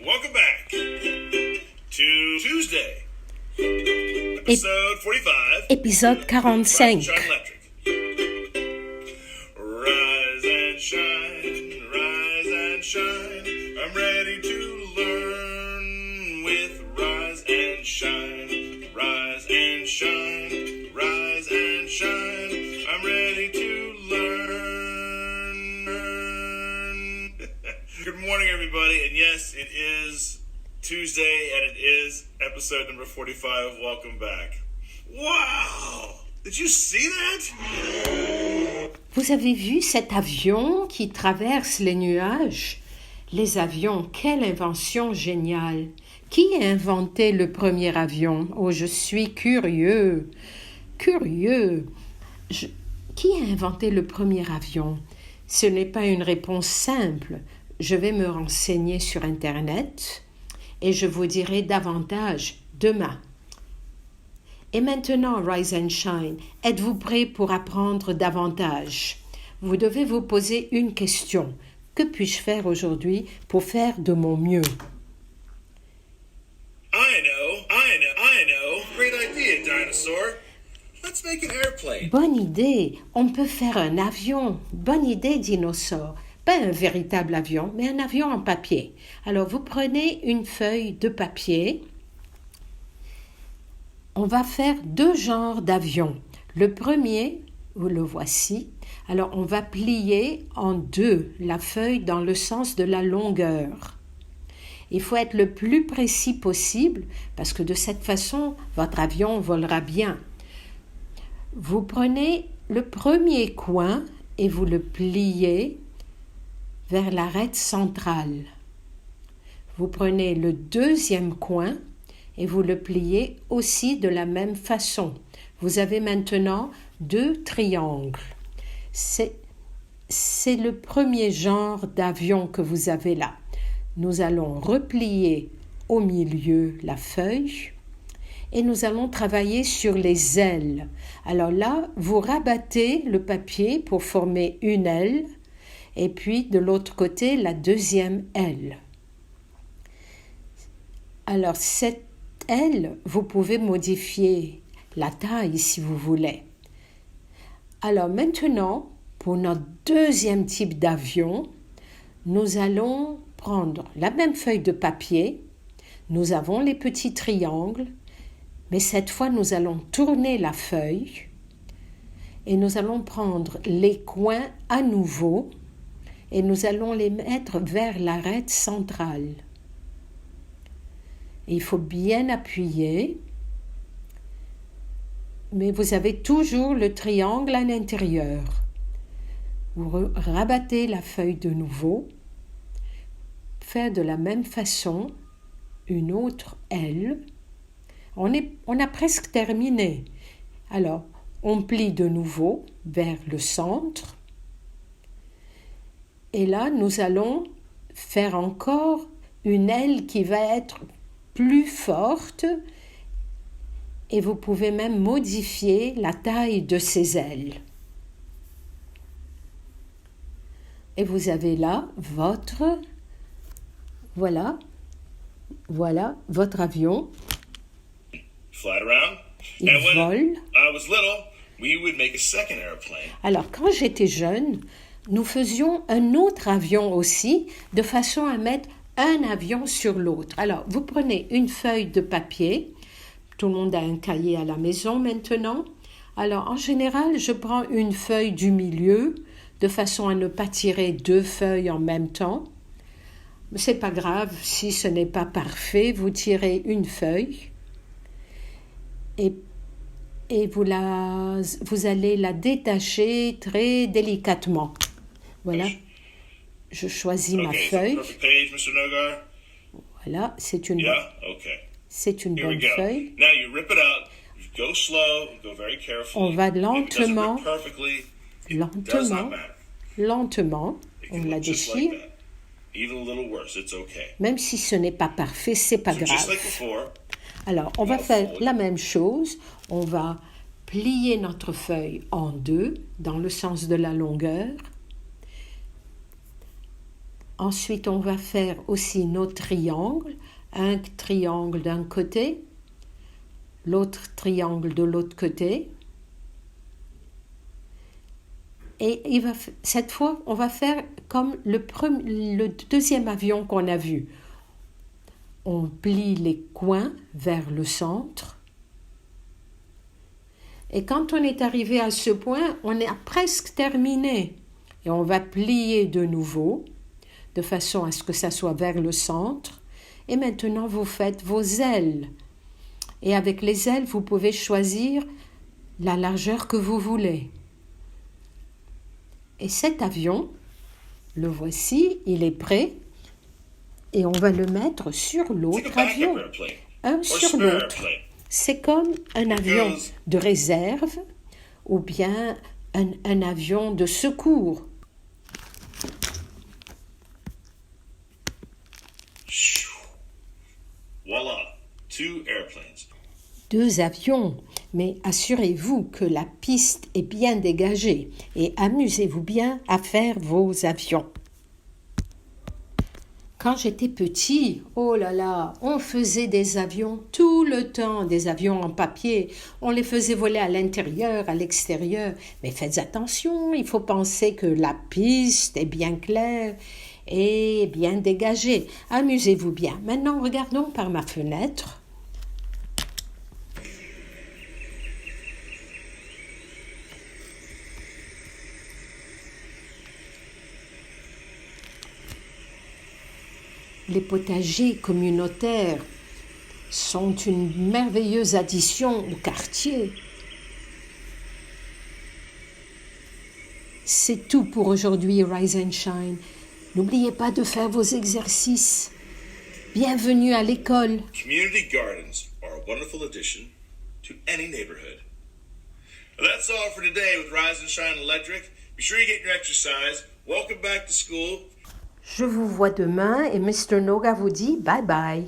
Welcome back to Tuesday, episode 45. Épisode 45. Rise and shine electric. Rise and shine, rise and shine. I'm ready to learn with Rise and Shine. Rise and shine, rise and shine. I'm ready to learn. Good morning, everybody. And yes, it is Tuesday, and it is episode number 45. Welcome back. Wow! Did you see that? Vous avez vu cet avion qui traverse les nuages? Les avions, quelle invention géniale! Qui a inventé le premier avion? Oh, je suis curieux. Qui a inventé le premier avion? Ce n'est pas une réponse simple. Je vais me renseigner sur Internet et je vous dirai davantage demain. Et maintenant, Rise and Shine, êtes-vous prêts pour apprendre davantage? Vous devez vous poser une question. Que puis-je faire aujourd'hui pour faire de mon mieux? I know. Great idea, dinosaur. Let's make an airplane. Bonne idée, on peut faire un avion. Bonne idée, dinosaure. Pas un véritable avion, mais un avion en papier. Alors, vous prenez une feuille de papier. On va faire deux genres d'avions. Le premier, vous le voici. Alors, on va plier en deux la feuille dans le sens de la longueur. Il faut être le plus précis possible parce que de cette façon, votre avion volera bien. Vous prenez le premier coin et vous le pliez vers l'arête centrale. Vous prenez le deuxième coin et vous le pliez aussi de la même façon. Vous avez maintenant deux triangles. C'est le premier genre d'avion que vous avez là. Nous allons replier au milieu la feuille et nous allons travailler sur les ailes. Alors là, vous rabattez le papier pour former une aile et puis de l'autre côté, la deuxième aile. Alors cette aile, vous pouvez modifier la taille si vous voulez. Alors maintenant, pour notre deuxième type d'avion, nous allons prendre la même feuille de papier. Nous avons les petits triangles, mais cette fois, nous allons tourner la feuille et nous allons prendre les coins à nouveau et nous allons les mettre vers l'arête centrale. Et il faut bien appuyer, mais vous avez toujours le triangle à l'intérieur. Vous rabattez la feuille de nouveau, faire de la même façon une autre aile. On a presque terminé. Alors, on plie de nouveau vers le centre. Et là, nous allons faire encore une aile qui va être plus forte et vous pouvez même modifier la taille de ces ailes. Et vous avez là votre avion. Fly it around. Il And when vole. I was little, we would make a second airplane. Alors, quand j'étais jeune, nous faisions un autre avion aussi, de façon à mettre un avion sur l'autre. Alors, vous prenez une feuille de papier. Tout le monde a un cahier à la maison maintenant. Alors, en général, je prends une feuille du milieu, de façon à ne pas tirer deux feuilles en même temps. C'est pas grave, si ce n'est pas parfait, vous tirez une feuille et vous allez la détacher très délicatement. Voilà, je choisis ma feuille. Perfect page, Mr. Nogar. Voilà, c'est une Here we bonne go. feuille. Now you rip it out. You go slow. Go very carefully. On va If it doesn't lentement, rip perfectly, it does not matter. lentement, It on can la look just déchire. like that. Even a little worse, it's okay. Même si ce n'est pas parfait, c'est pas So just grave. like before, Alors, on va faire la même chose. On va plier notre feuille en deux, dans le sens de la longueur. Ensuite, on va faire aussi nos triangles. Un triangle d'un côté, l'autre triangle de l'autre côté. Et cette fois, on va faire comme le deuxième avion qu'on a vu. On plie les coins vers le centre. Et quand on est arrivé à ce point, on est presque terminé. Et on va plier de nouveau, de façon à ce que ça soit vers le centre. Et maintenant, vous faites vos ailes. Et avec les ailes, vous pouvez choisir la largeur que vous voulez. Et cet avion, le voici, il est prêt. Et on va le mettre sur l'autre avion. Un sur l'autre. C'est comme un avion de réserve ou bien un avion de secours. Voila, 2 airplanes. 2 avions, mais assurez-vous que la piste est bien dégagée et amusez-vous bien à faire vos avions. Quand j'étais petit, oh là là, on faisait des avions tout le temps, des avions en papier. On les faisait voler à l'intérieur, à l'extérieur. Mais faites attention, il faut penser que la piste est bien claire et bien dégagée. Amusez-vous bien. Maintenant, regardons par ma fenêtre. Les potagers communautaires sont une merveilleuse addition au quartier. C'est tout pour aujourd'hui, Rise and Shine. N'oubliez pas de faire vos exercices. Bienvenue à l'école. Community gardens are a wonderful addition to any neighborhood. That's all for today with Rise and Shine Electric. Be sure you get your exercise. Welcome back to school. Je vous vois demain et Mr. Noga vous dit bye bye.